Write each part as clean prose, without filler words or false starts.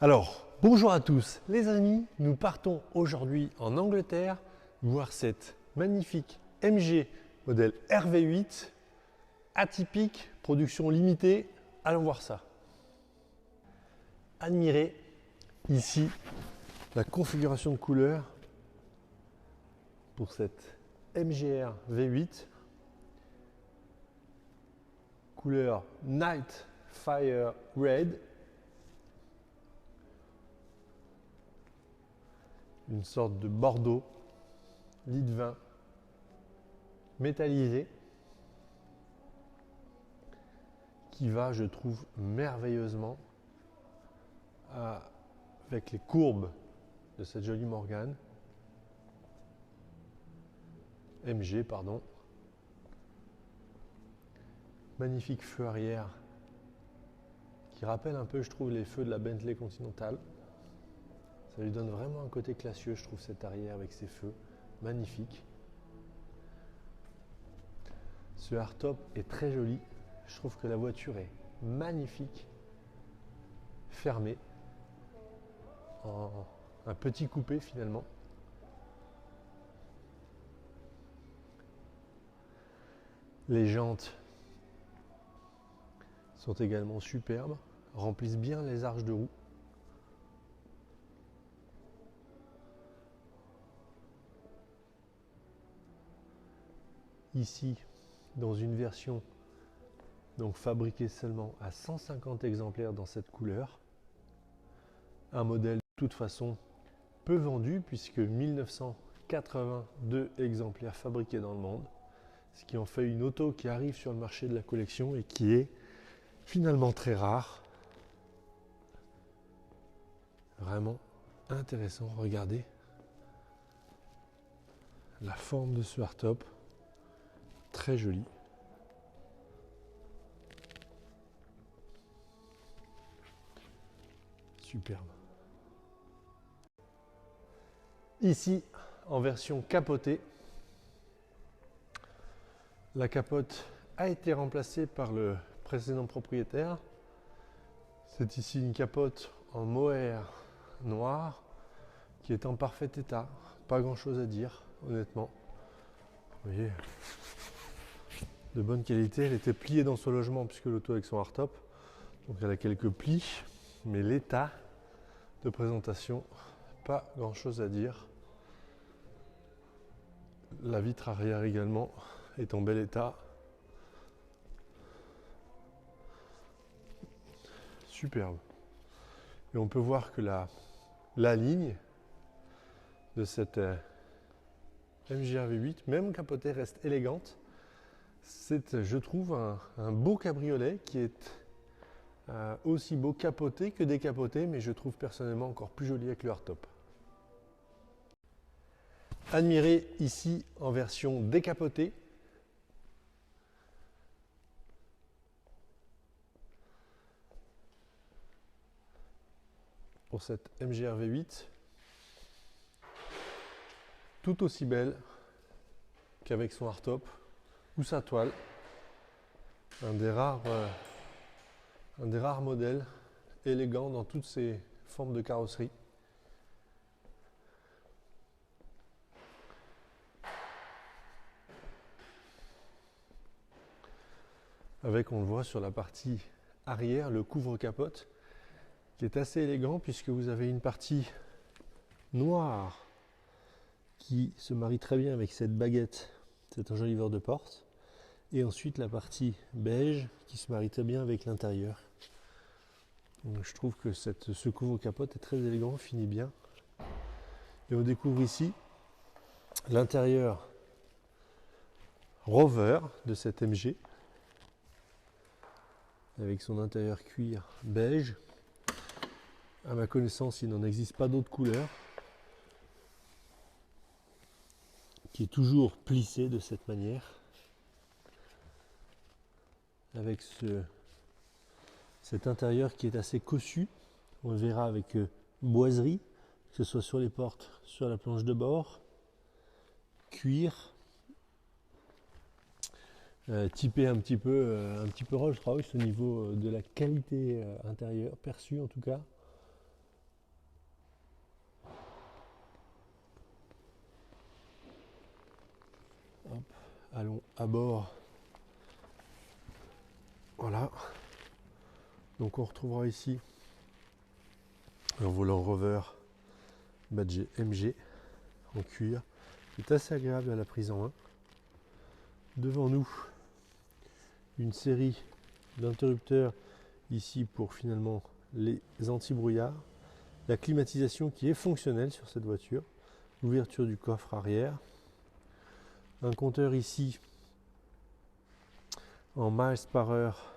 Alors, bonjour à tous les amis, nous partons aujourd'hui en Angleterre voir cette magnifique MG modèle RV8 atypique, production limitée. Allons voir ça. Admirez ici la configuration de couleurs pour cette MGR V8. Couleur Night Fire Red. Une sorte de bordeaux, lit de vin, métallisé, qui va, je trouve, merveilleusement avec les courbes de cette jolie Morgane. MG, pardon. Magnifique feu arrière, qui rappelle un peu, je trouve, les feux de la Bentley Continental. Ça lui donne vraiment un côté classieux, je trouve, cet arrière avec ses feux. Magnifique. Ce hardtop est très joli. Je trouve que la voiture est magnifique. Fermée. En un petit coupé finalement. Les jantes sont également superbes. Remplissent bien les arches de roue. Ici, dans une version donc fabriquée seulement à 150 exemplaires dans cette couleur. Un modèle de toute façon peu vendu puisque 1982 exemplaires fabriqués dans le monde. Ce qui en fait une auto qui arrive sur le marché de la collection et qui est finalement très rare. Vraiment intéressant, regardez la forme de ce hardtop. Très joli. Superbe. Ici, en version capotée, la capote a été remplacée par le précédent propriétaire. C'est ici une capote en mohair noir qui est en parfait état. Pas grand chose à dire, honnêtement. Vous voyez, de bonne qualité. Elle était pliée dans son logement puisque l'auto avec son hardtop. Donc elle a quelques plis, mais l'état de présentation, pas grand chose à dire. La vitre arrière également est en bel état. Superbe. Et on peut voir que la ligne de cette MGR V8, même capotée, reste élégante. C'est, je trouve, un beau cabriolet qui est aussi beau capoté que décapoté, mais je trouve personnellement encore plus joli avec le hardtop. Admirez ici en version décapotée. Pour cette MGR V8, tout aussi belle qu'avec son hardtop ou sa toile. Un des rares modèles élégants dans toutes ses formes de carrosserie. Avec, on le voit sur la partie arrière, le couvre-capote qui est assez élégant puisque vous avez une partie noire qui se marie très bien avec cette baguette, c'est un joli verre de porte, et ensuite la partie beige qui se marie très bien avec l'intérieur. Je trouve que ce couvre-capote est très élégant, finit bien. Et on découvre ici l'intérieur Rover de cette MG avec son intérieur cuir beige. À ma connaissance, il n'en existe pas d'autres couleurs, qui est toujours plissé de cette manière, avec cet intérieur qui est assez cossu. On le verra avec boiserie, que ce soit sur les portes, sur la planche de bord, cuir, typé un petit peu Rolls-Royce au niveau de la qualité intérieure, perçue en tout cas. Allons à bord. Voilà. Donc on retrouvera ici un volant rover badgé MG en cuir, qui est assez agréable à la prise en main. Devant nous, une série d'interrupteurs ici pour finalement les anti-brouillards, la climatisation qui est fonctionnelle sur cette voiture, l'ouverture du coffre arrière, un compteur ici en miles par heure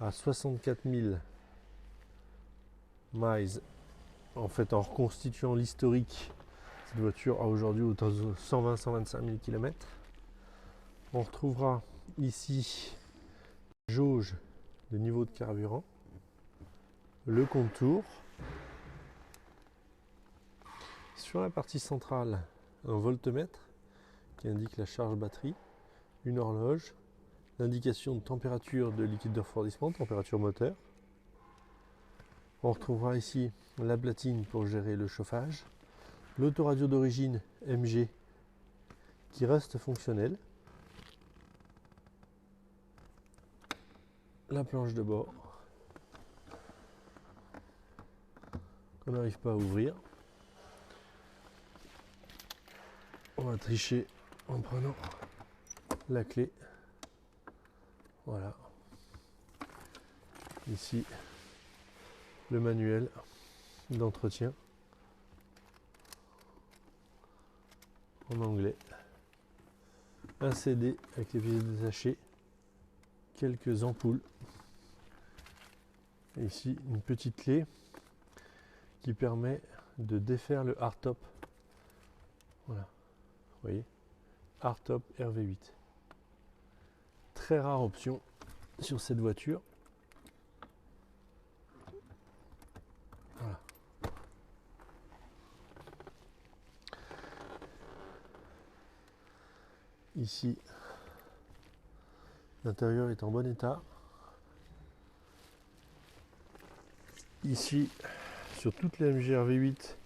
à 64 000 miles, en fait en reconstituant l'historique. Cette voiture a aujourd'hui autour de 120-125 000 km. On retrouvera ici la jauge de niveau de carburant, le contour. Sur la partie centrale, un voltmètre qui indique la charge batterie, une horloge, l'indication de température de liquide de refroidissement, température moteur. On retrouvera ici la platine pour gérer le chauffage, l'autoradio d'origine MG qui reste fonctionnelle, la planche de bord qu'on n'arrive pas à ouvrir. On va tricher en prenant la clé. Voilà. Ici, le manuel d'entretien en anglais. Un CD avec les pièces détachées. Quelques ampoules. Et ici, une petite clé qui permet de défaire le hardtop. Voilà. Vous voyez, hardtop RV8. Très rare option sur cette voiture. Voilà. Ici, l'intérieur est en bon état. Ici, sur toutes les MG RV8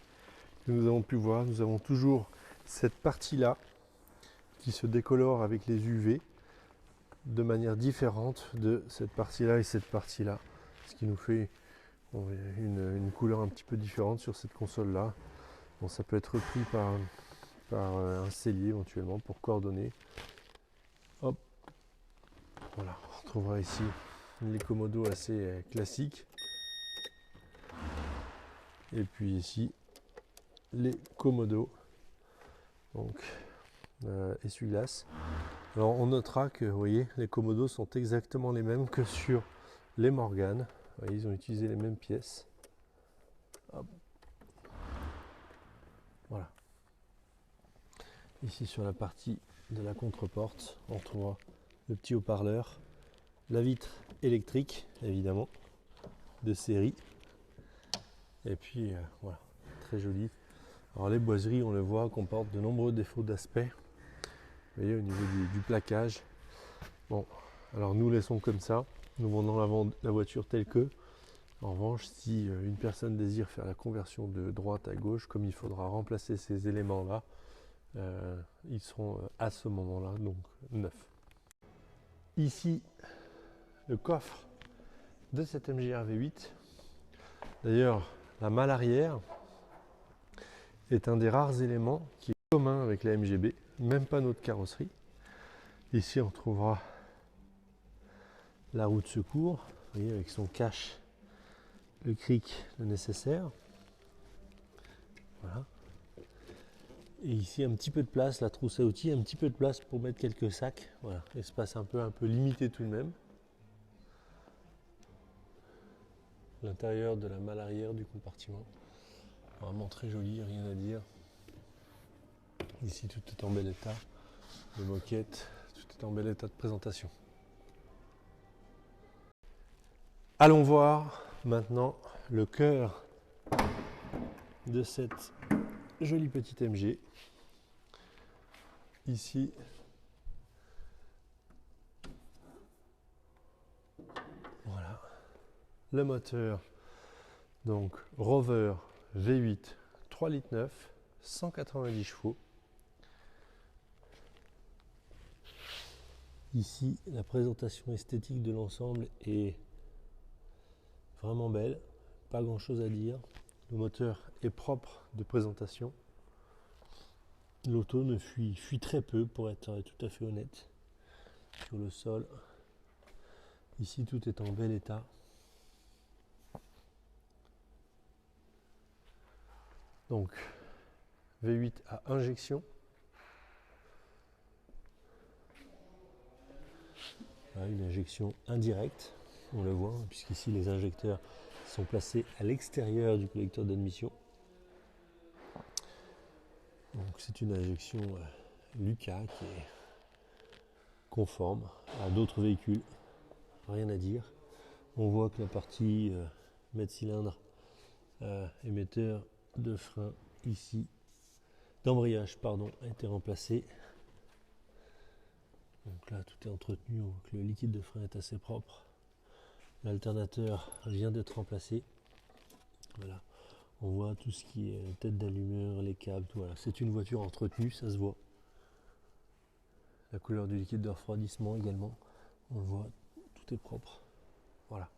que nous avons pu voir, nous avons toujours cette partie-là qui se décolore avec les UV de manière différente de cette partie-là et cette partie-là. Ce qui nous fait une couleur un petit peu différente sur cette console-là. Bon, ça peut être repris par un sellier éventuellement pour coordonner. Hop, voilà, on retrouvera ici les commodos assez classiques. Et puis ici, les commodos, donc essuie-glace. Alors on notera que, vous voyez, les commodos sont exactement les mêmes que sur les Morgan. Vous voyez, ils ont utilisé les mêmes pièces. Hop. Voilà. Ici sur la partie de la contreporte, on retrouvera le petit haut-parleur, la vitre électrique évidemment de série, et puis voilà, très joli. Alors les boiseries, on le voit, comportent de nombreux défauts d'aspect. Vous voyez, au niveau du plaquage. Bon, alors nous laissons comme ça, nous vendons la voiture telle que. En revanche, si une personne désire faire la conversion de droite à gauche, comme il faudra remplacer ces éléments-là, ils seront à ce moment-là donc neufs. Ici, le coffre de cette MG RV8. D'ailleurs, la malle arrière est un des rares éléments qui est commun avec la MGB, même pas notre carrosserie. Ici, on trouvera la roue de secours, vous voyez, avec son cache, le cric, le nécessaire. Voilà. Et ici, un petit peu de place, la trousse à outils, un petit peu de place pour mettre quelques sacs. Voilà, espace un peu limité tout de même. L'intérieur de la malle arrière du compartiment. Vraiment très joli, rien à dire. Ici, tout est en bel état. Les moquettes, tout est en bel état de présentation. Allons voir maintenant le cœur de cette jolie petite MG. Ici, voilà, le moteur, donc Rover V8 3,9 litres, 190 chevaux. Ici, la présentation esthétique de l'ensemble est vraiment belle, pas grand chose à dire. Le moteur est propre de présentation. L'auto ne fuit très peu, pour être tout à fait honnête. Sur le sol, ici tout est en bel état. Donc V8 à injection. Voilà, une injection indirecte, on le voit, puisqu'ici les injecteurs sont placés à l'extérieur du collecteur d'admission. Donc c'est une injection Lucas qui est conforme à d'autres véhicules, rien à dire. On voit que la partie mètre cylindre, émetteur de frein ici, d'embrayage pardon, a été remplacé. Donc là tout est entretenu, donc le liquide de frein est assez propre. L'alternateur vient d'être remplacé. Voilà. On voit tout ce qui est tête d'allumeur, les câbles, tout, voilà. C'est une voiture entretenue, ça se voit. La couleur du liquide de refroidissement également, on le voit, tout est propre. Voilà.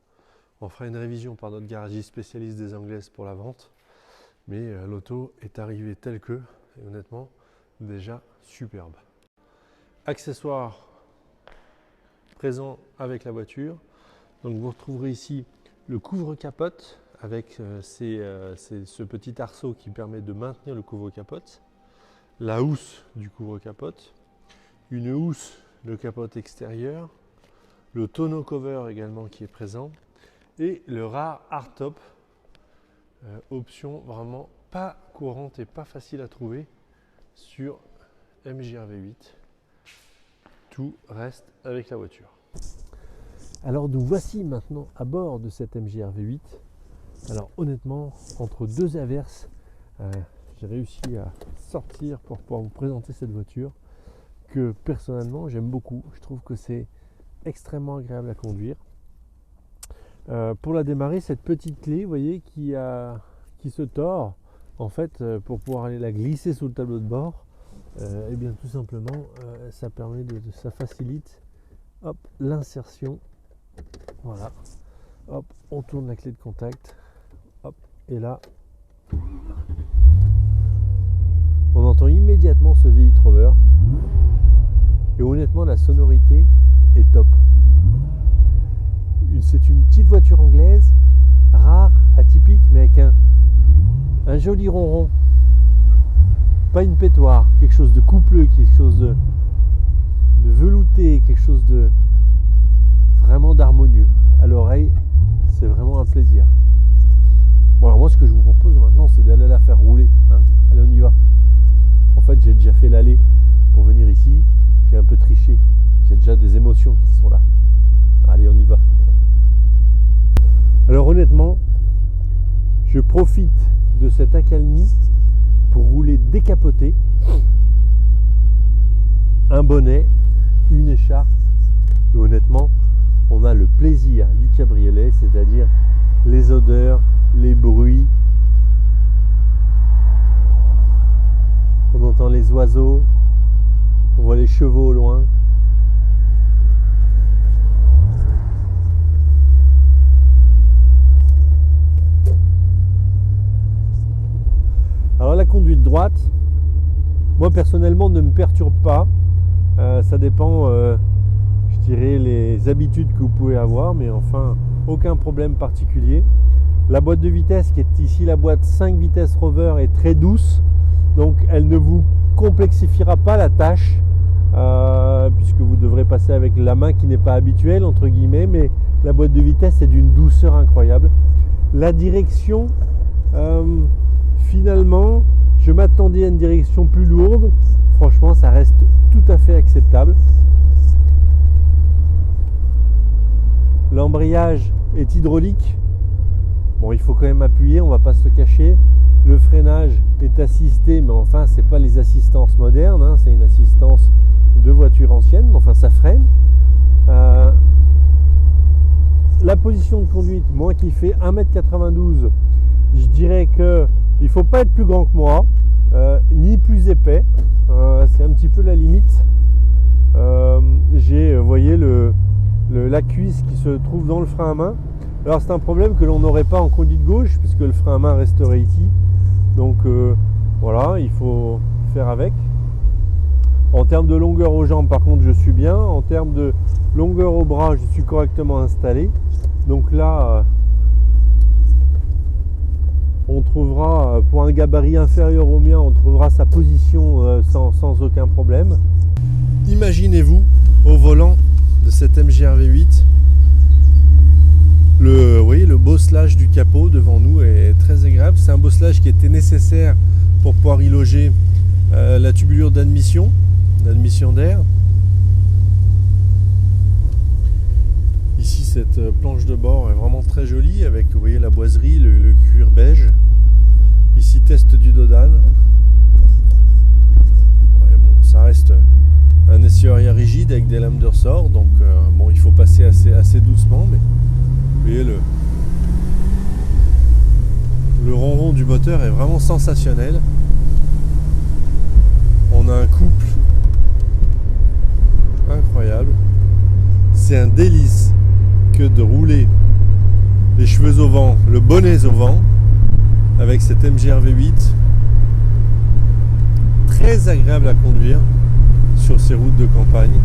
On fera une révision par notre garagiste spécialiste des Anglaises pour la vente, mais l'auto est arrivée telle que, et honnêtement, déjà superbe. Accessoires présents avec la voiture. Donc vous retrouverez ici le couvre-capote avec ce petit arceau qui permet de maintenir le couvre-capote, la housse du couvre-capote, une housse de capote extérieure, le tonneau cover également qui est présent et le rare hardtop, option vraiment pas courante et pas facile à trouver sur MJR V8. Tout reste avec la voiture. Alors nous voici maintenant à bord de cette MJR V8. Alors honnêtement, entre deux averses, j'ai réussi à sortir pour pouvoir vous présenter cette voiture que personnellement j'aime beaucoup. Je trouve que c'est extrêmement agréable à conduire. Pour la démarrer, cette petite clé, vous voyez, qui se tord, en fait, pour pouvoir aller la glisser sous le tableau de bord, et bien tout simplement, ça permet ça facilite, hop, l'insertion. Voilà, hop, on tourne la clé de contact, hop, et là, on entend immédiatement ce V8 Rover, et honnêtement, la sonorité est top. C'est une petite voiture anglaise, rare, atypique, mais avec un joli ronron, pas une pétoire, quelque chose de coupleux, quelque chose de velouté, quelque chose de vraiment d'harmonieux. À l'oreille, c'est vraiment un plaisir. Bon, alors moi, ce que je vous propose maintenant, c'est d'aller la faire rouler. Hein. Allez, on y va. En fait, j'ai déjà fait l'aller pour venir ici. J'ai un peu triché. J'ai déjà des émotions qui sont là. Allez, on y va. Alors honnêtement, je profite de cette accalmie pour rouler décapoté. Un bonnet, une écharpe. Et honnêtement, on a le plaisir du cabriolet, c'est-à-dire les odeurs, les bruits. On entend les oiseaux, on voit les chevaux au loin. Alors la conduite droite, moi personnellement ne me perturbe pas. Ça dépend, je dirais, les habitudes que vous pouvez avoir, mais enfin aucun problème particulier. La boîte de vitesse qui est ici, la boîte 5 vitesses Rover, est très douce, donc elle ne vous complexifiera pas la tâche, puisque vous devrez passer avec la main qui n'est pas habituelle entre guillemets, mais la boîte de vitesse est d'une douceur incroyable. La direction, finalement, je m'attendais à une direction plus lourde. Franchement, ça reste tout à fait acceptable. L'embrayage est hydraulique. Bon, il faut quand même appuyer, on va pas se le cacher. Le freinage est assisté, mais enfin, c'est pas les assistances modernes, hein, c'est une assistance de voiture ancienne, mais enfin, ça freine. La position de conduite, moi qui fais 1,92 m, je dirais que il ne faut pas être plus grand que moi, ni plus épais, c'est un petit peu la limite. j'ai, vous voyez, la cuisse qui se trouve dans le frein à main. Alors c'est un problème que l'on n'aurait pas en conduite gauche puisque le frein à main resterait ici. Donc voilà, il faut faire avec. En termes de longueur aux jambes, par contre, je suis bien. En termes de longueur au bras, je suis correctement installé. Donc là, on trouvera, pour un gabarit inférieur au mien, on trouvera sa position sans aucun problème. Imaginez-vous au volant de cette MG RV8. Vous voyez, le bosselage du capot devant nous est très agréable. C'est un bosselage qui était nécessaire pour pouvoir y loger la tubulure d'admission d'air. Ici, cette planche de bord est vraiment très jolie avec, vous voyez, la boiserie, le cuir beige. Ici, test du Dodan. Ouais, bon, ça reste un essieu arrière rigide avec des lames de ressort, donc bon, il faut passer assez doucement, mais vous voyez, le ronron du moteur est vraiment sensationnel. On a un couple incroyable. C'est un délice que de rouler les cheveux au vent, le bonnet au vent avec cette MG RV8. Très agréable à conduire sur ces routes de campagne.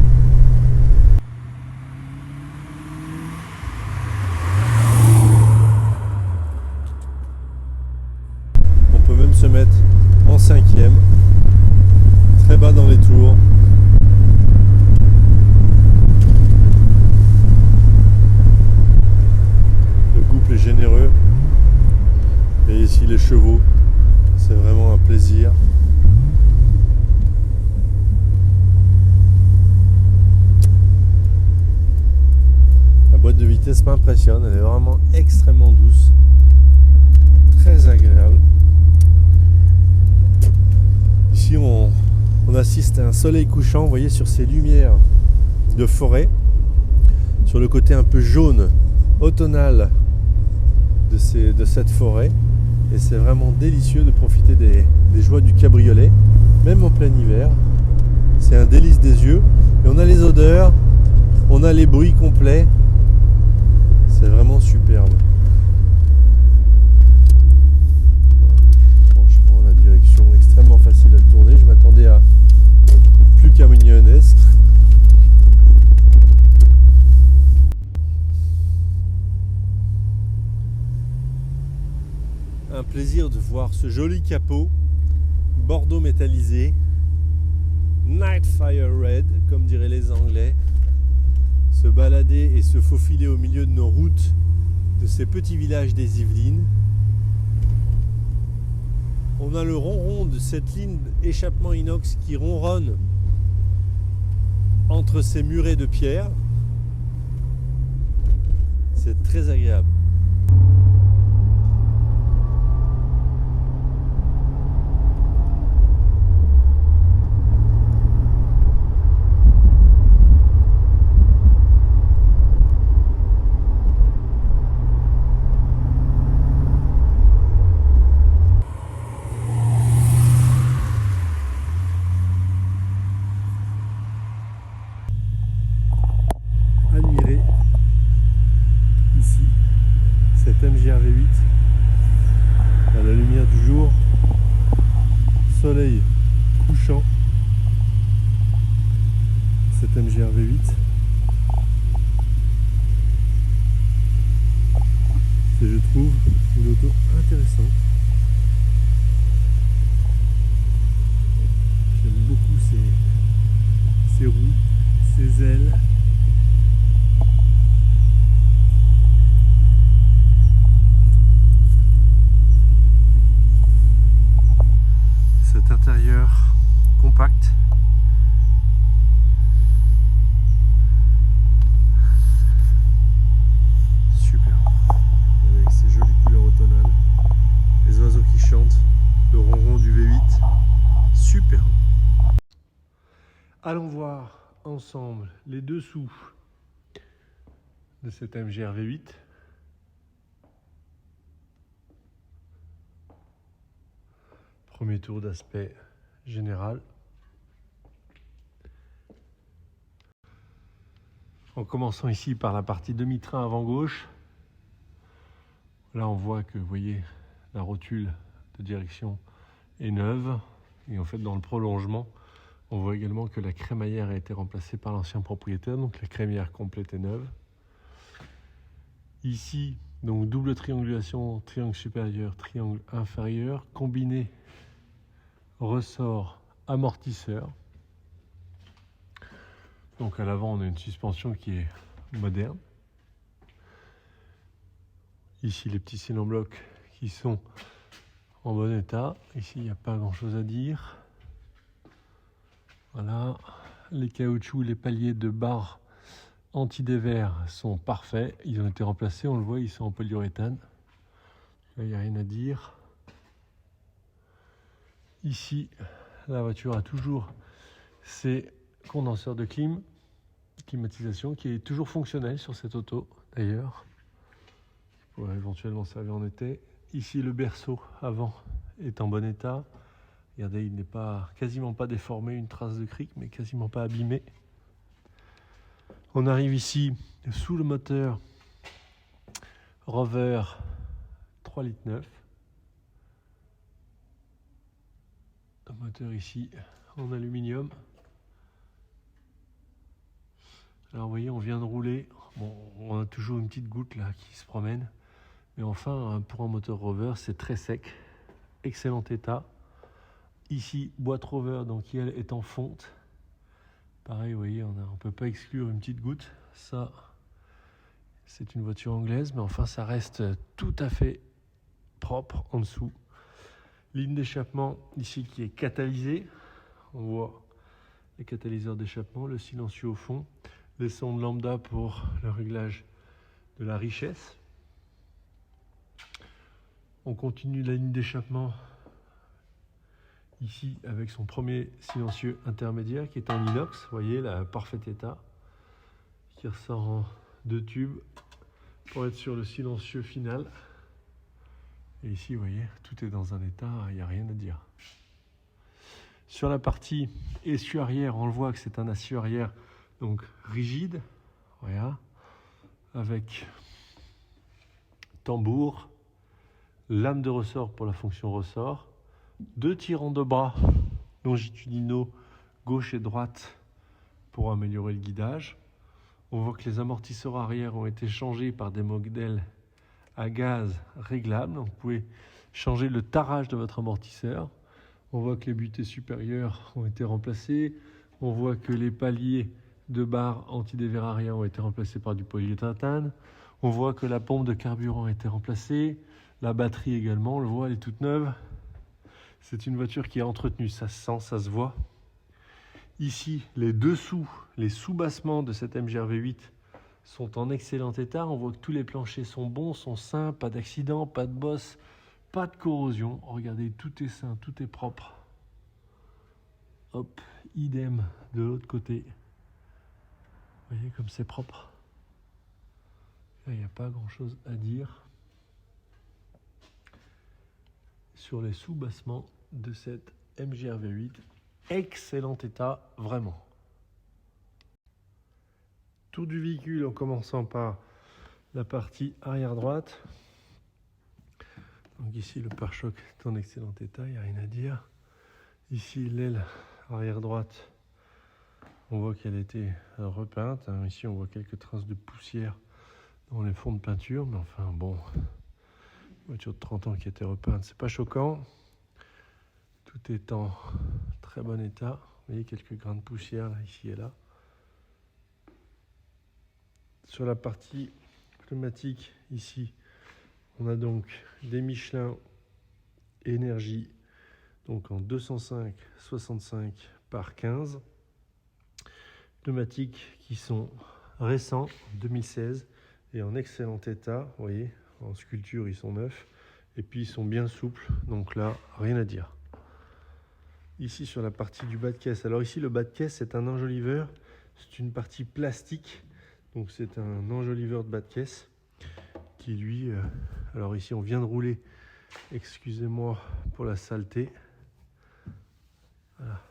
On peut même se mettre en cinquième, très bas dans les tours. Le couple est généreux. Et ici les chevaux, c'est vraiment un plaisir. La boîte de vitesse m'impressionne, elle est vraiment extrêmement douce, très agréable. Ici on assiste à un soleil couchant, vous voyez, sur ces lumières de forêt, sur le côté un peu jaune, automnal de cette forêt. Et c'est vraiment délicieux de profiter des joies du cabriolet, même en plein hiver. C'est un délice des yeux. Et on a les odeurs, on a les bruits complets. C'est vraiment superbe. Voilà. Franchement, la direction est extrêmement facile à tourner. Je m'attendais à plus camionnesque. Un plaisir de voir ce joli capot bordeaux métallisé, Nightfire Red comme diraient les Anglais, se balader et se faufiler au milieu de nos routes de ces petits villages des Yvelines. On a le ronron de cette ligne échappement inox qui ronronne entre ces murets de pierre. C'est très agréable. Admirer ici cette MG RV8 à la lumière du jour, soleil couchant, cette MG RV8. C'est, je trouve, une auto intéressante. J'aime beaucoup ses roues, ses ailes. Cet intérieur compact. Super. Avec ces jolies couleurs automnales, les oiseaux qui chantent, le ronron du V8. Super. Allons voir ensemble les dessous de cette MG RV8. Premier tour d'aspect général. En commençant ici par la partie demi-train avant gauche, là on voit que, vous voyez, la rotule de direction est neuve. Et en fait, dans le prolongement, on voit également que la crémaillère a été remplacée par l'ancien propriétaire, donc la crémaillère complète est neuve. Ici, donc double triangulation, triangle supérieur, triangle inférieur, combiné ressort amortisseur. Donc à l'avant, on a une suspension qui est moderne. Ici, les petits cylindres blocs qui sont en bon état. Ici, il n'y a pas grand-chose à dire. Voilà, les caoutchoucs, les paliers de barres anti-dévers sont parfaits. Ils ont été remplacés, on le voit, ils sont en polyuréthane. Là, il n'y a rien à dire. Ici, la voiture a toujours ses condenseurs de climatisation qui est toujours fonctionnel sur cette auto d'ailleurs. Qui pourrait éventuellement servir en été. Ici, le berceau avant est en bon état. Regardez, il n'est quasiment pas déformé, une trace de cric, mais quasiment pas abîmé. On arrive ici sous le moteur Rover 3,9 litres. Un moteur ici en aluminium. Alors vous voyez, on vient de rouler. Bon, on a toujours une petite goutte là qui se promène. Mais enfin, pour un moteur Rover, c'est très sec. Excellent état. Ici, boîte Rover, donc qui elle est en fonte. Pareil, vous voyez, on ne peut pas exclure une petite goutte. Ça, c'est une voiture anglaise, mais enfin, ça reste tout à fait propre en dessous. Ligne d'échappement ici qui est catalysée. On voit les catalyseurs d'échappement, le silencieux au fond, les sondes lambda pour le réglage de la richesse. On continue la ligne d'échappement ici avec son premier silencieux intermédiaire qui est en inox, vous voyez, là, parfait état, qui ressort en 2 tubes pour être sur le silencieux final. Et ici, vous voyez, tout est dans un état, il n'y a rien à dire. Sur la partie essieu arrière, on le voit que c'est un essieu arrière donc rigide, voilà, avec tambour, lame de ressort pour la fonction ressort, 2 tirants de bras longitudinaux gauche et droite pour améliorer le guidage. On voit que les amortisseurs arrière ont été changés par des modèles à gaz réglables. Donc vous pouvez changer le tarage de votre amortisseur. On voit que les butées supérieures ont été remplacées. On voit que les paliers de barres anti-dévers arrière ont été remplacés par du polyuréthane. On voit que la pompe de carburant a été remplacée. La batterie également, on le voit, elle est toute neuve. C'est une voiture qui est entretenue, ça se sent, ça se voit. Ici, les dessous, les sous-bassements de cette MG-RV 8 sont en excellent état. On voit que tous les planchers sont bons, sont sains, pas d'accident, pas de bosse, pas de corrosion. Regardez, tout est sain, tout est propre. Hop, idem de l'autre côté. Vous voyez comme c'est propre. Là, il n'y a pas grand-chose à dire sur les sous-bassements de cette MG-RV 8. Excellent état, vraiment. Tour du véhicule en commençant par la partie arrière droite. Donc ici, le pare-choc est en excellent état, il n'y a rien à dire. Ici, l'aile arrière droite, on voit qu'elle a été repeinte. Ici, on voit quelques traces de poussière dans les fonds de peinture, mais enfin bon, voiture de 30 ans qui a été repeinte, c'est pas choquant. Tout est en très bon état. Vous voyez quelques grains de poussière là, ici et là. Sur la partie pneumatique, ici, on a donc des Michelin Énergie, donc en 205/65 par 15. Pneumatiques qui sont récents, 2016, et en excellent état. Vous voyez, en sculpture, ils sont neufs. Et puis, ils sont bien souples. Donc là, rien à dire. Ici, sur la partie du bas de caisse. Alors ici, le bas de caisse, c'est un enjoliveur. C'est une partie plastique. Donc c'est un enjoliveur de bas de caisse qui lui... alors ici, on vient de rouler. Excusez-moi pour la saleté. Voilà.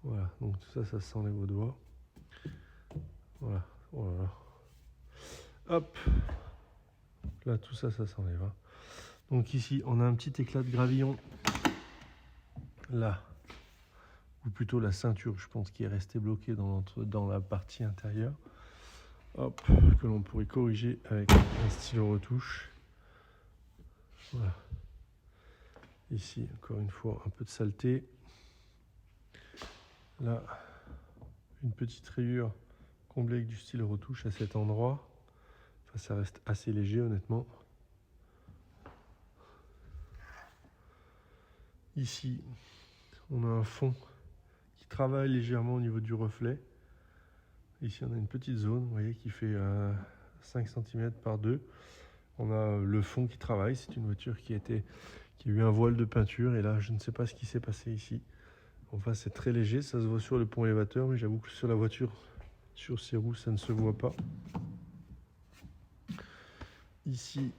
Voilà, donc tout ça, ça s'enlève au doigt. Voilà. Oh là là. Hop. Là, tout ça, ça s'enlève. Hein. Donc ici, on a un petit éclat de gravillon. Là. Ou plutôt la ceinture, je pense, qui est restée bloquée dans la partie intérieure. Hop. Que l'on pourrait corriger avec un stylo retouche. Voilà. Ici, encore une fois, un peu de saleté. Là, une petite rayure comblée avec du stylo retouche à cet endroit. Enfin, ça reste assez léger, honnêtement. Ici, on a un fond qui travaille légèrement au niveau du reflet. Ici, on a une petite zone, vous voyez, qui fait 5 cm par 2. On a le fond qui travaille. C'est une voiture qui a eu un voile de peinture. Et là, je ne sais pas ce qui s'est passé ici. Enfin, c'est très léger. Ça se voit sur le pont élévateur. Mais j'avoue que sur la voiture, sur ses roues, ça ne se voit pas. Ici,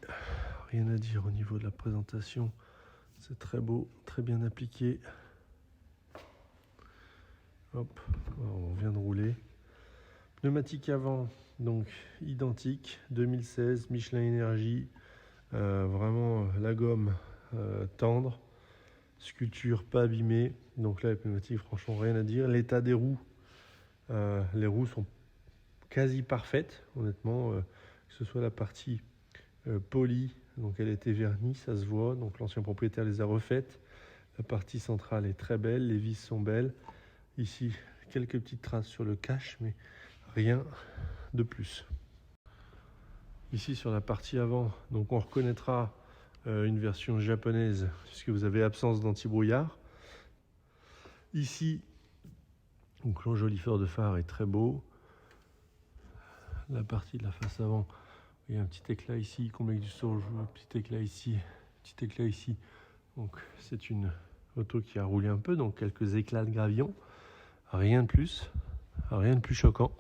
rien à dire au niveau de la présentation. C'est très beau, très bien appliqué. Hop, on vient de rouler. Pneumatique avant, donc identique, 2016, Michelin Energy. Vraiment la gomme tendre. Sculpture pas abîmée. Donc là, les pneumatiques, franchement, rien à dire. L'état des roues, les roues sont quasi parfaites, honnêtement. Que ce soit la partie polie, donc elle a été vernie, ça se voit. Donc l'ancien propriétaire les a refaites. La partie centrale est très belle, les vis sont belles. Ici, quelques petites traces sur le cache, mais rien de plus. Ici, sur la partie avant, donc on reconnaîtra une version japonaise, puisque vous avez absence d'anti-brouillard. Ici, donc l'enjoliveur de phare est très beau. La partie de la face avant, il y a un petit éclat ici, comblé avec du surjou, un petit éclat ici, petit éclat ici. Donc c'est une auto qui a roulé un peu, donc quelques éclats de gravillon. Rien de plus choquant.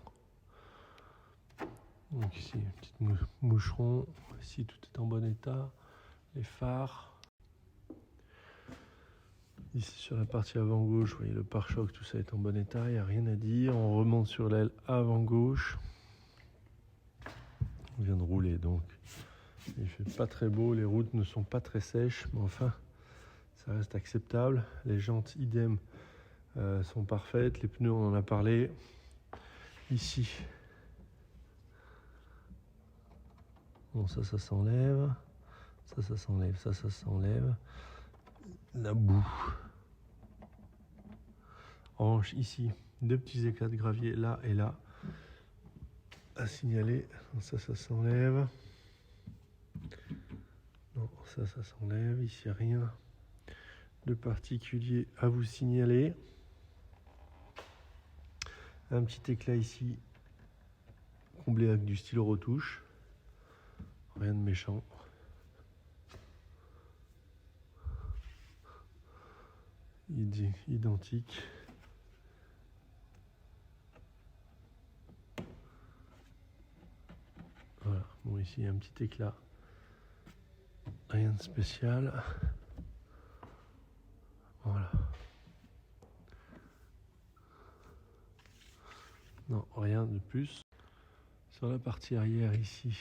Donc ici, un petit moucheron. Ici, tout est en bon état. Les phares. Ici, sur la partie avant gauche, vous voyez le pare-choc, tout ça est en bon état. Il n'y a rien à dire. On remonte sur l'aile avant gauche. On vient de rouler, donc il fait pas très beau. Les routes ne sont pas très sèches, mais enfin, ça reste acceptable. Les jantes, idem, sont parfaites. Les pneus, on en a parlé. Ici, bon, ça s'enlève. Ça s'enlève, ça s'enlève. La boue. Orange, ici, deux petits éclats de gravier là et là. À signaler. Ça s'enlève. Non, ça s'enlève. Ici, rien de particulier à vous signaler. Un petit éclat ici, comblé avec du stylo retouche. Rien de méchant. Identique. Voilà, bon ici il y a un petit éclat. Rien de spécial. Voilà. Non, rien de plus. Sur la partie arrière ici,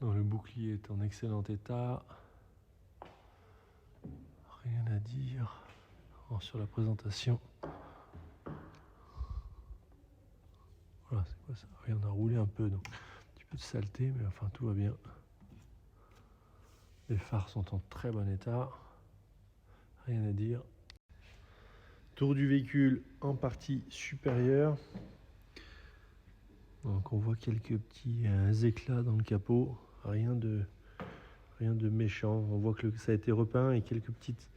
non, le bouclier est en excellent état. Rien à dire. Alors, sur la présentation. Voilà, c'est quoi ça? Rien à rouler un peu, donc un petit peu de saleté, mais enfin tout va bien. Les phares sont en très bon état. Rien à dire. Tour du véhicule en partie supérieure. Donc on voit quelques petits éclats dans le capot. Rien de méchant. On voit que ça a été repeint et quelques petites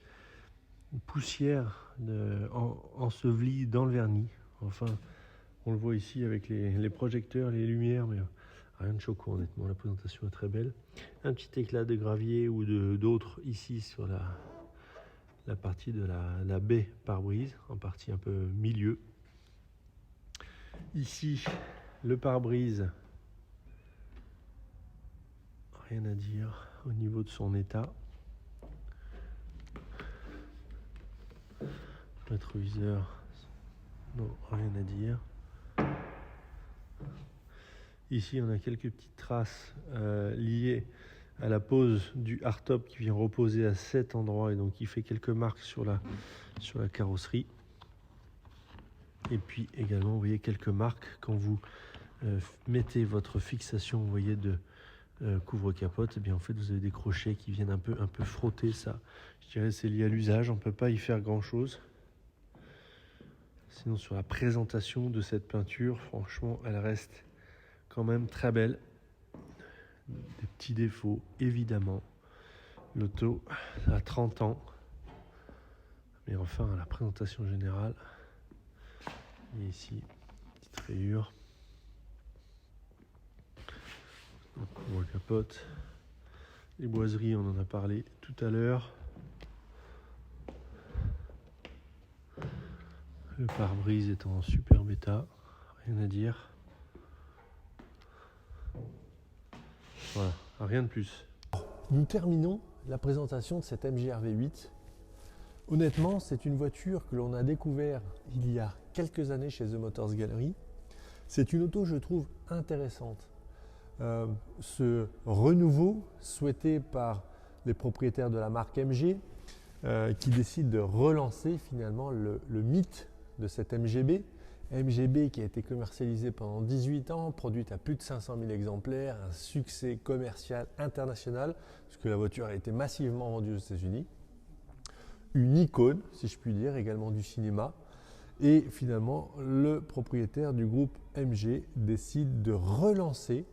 poussières ensevelies dans le vernis. Enfin, on le voit ici avec les projecteurs, les lumières, mais rien de choquant honnêtement. La présentation est très belle. Un petit éclat de gravier ou d'autres ici sur la partie de la baie pare-brise, en partie un peu milieu. Ici, le pare-brise, rien à dire au niveau de son état. Rétroviseur, non, rien à dire. Ici, on a quelques petites traces liées à la pose du hardtop qui vient reposer à cet endroit et donc il fait quelques marques sur la carrosserie. Et puis également, vous voyez quelques marques quand vous mettez votre fixation, vous voyez, de couvre-capote. Et bien en fait, vous avez des crochets qui viennent un peu frotter ça. Je dirais c'est lié à l'usage, on ne peut pas y faire grand-chose. Sinon, sur la présentation de cette peinture, franchement, elle reste quand même très belle. Des petits défauts, évidemment. L'auto a 30 ans. Mais enfin, la présentation générale. Et ici, petite rayure. Donc, couvre-capote. Les boiseries, on en a parlé tout à l'heure. Le pare-brise est en super état, rien à dire. Voilà, rien de plus. Nous terminons la présentation de cette MG RV8. Honnêtement, c'est une voiture que l'on a découvert il y a quelques années chez The Motors Gallery. C'est une auto, je trouve, intéressante. Ce renouveau souhaité par les propriétaires de la marque MG qui décident de relancer finalement le mythe de cette MGB. MGB qui a été commercialisée pendant 18 ans, produite à plus de 500 000 exemplaires, un succès commercial international, puisque la voiture a été massivement vendue aux États-Unis. Une icône, si je puis dire, également du cinéma. Et finalement, le propriétaire du groupe MG décide de relancer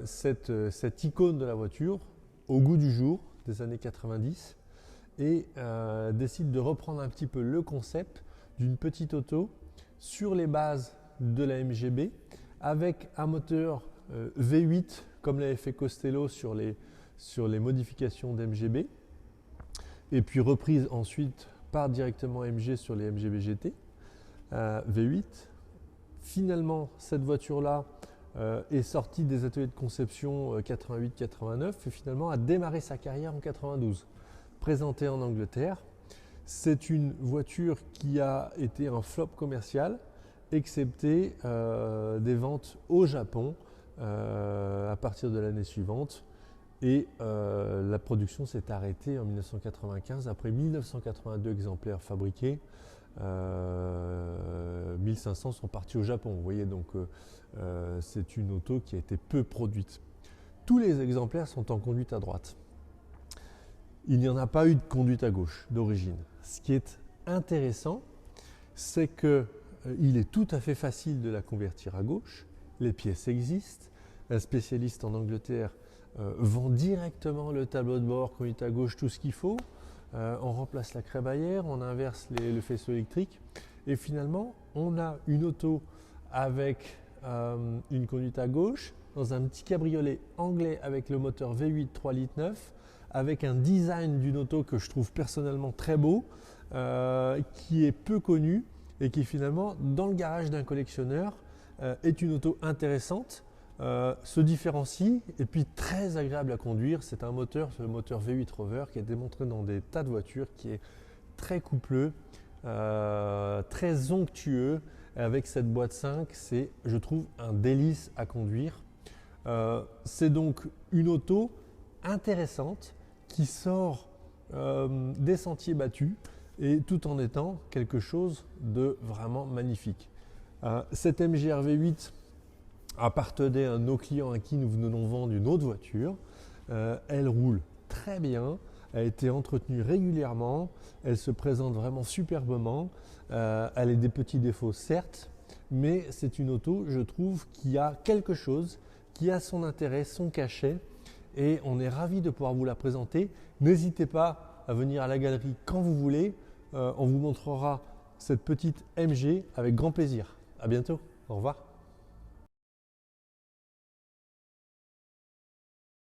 cette icône de la voiture au goût du jour des années 90 et décide de reprendre un petit peu le concept d'une petite auto sur les bases de la MGB avec un moteur V8 comme l'avait fait Costello sur les modifications d'MGB et puis reprise ensuite par directement MG sur les MGB GT V8. Finalement, cette voiture-là est sortie des ateliers de conception 88-89 et finalement a démarré sa carrière en 92. Présentée en Angleterre, c'est une voiture qui a été un flop commercial, excepté des ventes au Japon à partir de l'année suivante. Et la production s'est arrêtée en 1995, après 1982 exemplaires fabriqués. 1500 sont partis au Japon, vous voyez, donc c'est une auto qui a été peu produite. Tous les exemplaires sont en conduite à droite. Il n'y en a pas eu de conduite à gauche d'origine. Ce qui est intéressant, c'est qu'il est tout à fait facile de la convertir à gauche. Les pièces existent. Un spécialiste en Angleterre vend directement le tableau de bord, conduite à gauche, tout ce qu'il faut. On remplace la crémaillère, on inverse le faisceau électrique et finalement on a une auto avec une conduite à gauche dans un petit cabriolet anglais avec le moteur V8 3,9 litres avec un design d'une auto que je trouve personnellement très beau, qui est peu connu et qui finalement dans le garage d'un collectionneur est une auto intéressante, se différencie et puis très agréable à conduire. C'est un moteur, ce moteur V8 Rover qui est démontré dans des tas de voitures, qui est très coupleux, très onctueux. Avec cette boîte 5, c'est, je trouve, un délice à conduire. C'est donc une auto intéressante qui sort des sentiers battus et tout en étant quelque chose de vraiment magnifique. Cette MG RV8 appartenait à nos clients à qui nous venons vendre une autre voiture. Elle roule très bien, elle a été entretenue régulièrement, elle se présente vraiment superbement. Elle a des petits défauts certes, mais c'est une auto, je trouve, qui a quelque chose, qui a son intérêt, son cachet, et on est ravis de pouvoir vous la présenter. N'hésitez pas à venir à la galerie quand vous voulez, on vous montrera cette petite MG avec grand plaisir. À bientôt, au revoir.